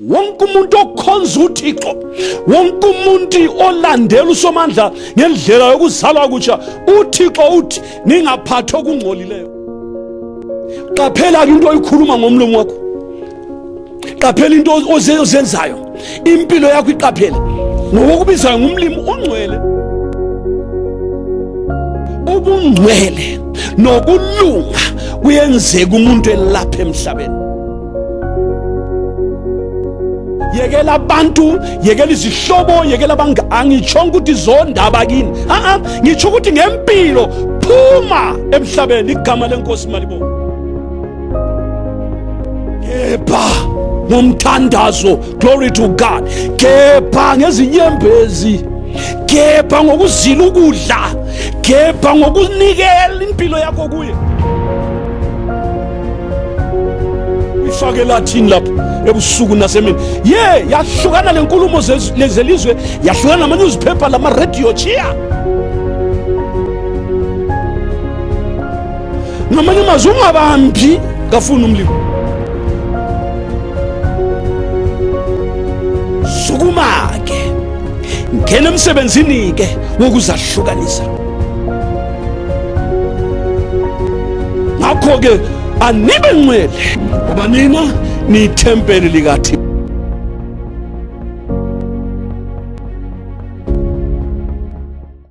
wonke umuntu okhonza uThixo, wonke umuntu olandela uSomandla ngendlela yokuzalwa kutsha, uThixo uthi ningaphathi okungcolileyo. Qaphela into oyikhuluma ngomlomo wakho, qaphela into ozenzayo, impilo yakho iqaphele, ngokubizayo ngumlimi ongcwele. Ubungcwele nokulunga kuyenzeka umuntu elapha emhlabeni. Yekela abantu, yekela izihlobo, yekela angitshonga ukuthi zondaba kini, ngitsho ukuthi ngempilo phuma emhlabeni igama lenkosi malibonke. Kepha ngomthandazo, glory to God, kepha ngezinyembezi, kepha ngokuzila ukudla, kepha ngokunikela impilo yakho kuye. Ifake lathini lapho ebusuku nasemini yahlukana lenkulumo zelizwe, yahlukana nama-newspaper lama-radio chiya. Ngamanye amazwi ungabambi ngafuna umlimo. Sukuma-ke ngena emsebenzini-ke wokuzahlukanisa. Ngakho-ke anibe ngcwele ngoba nina niyithempeli likaThixo.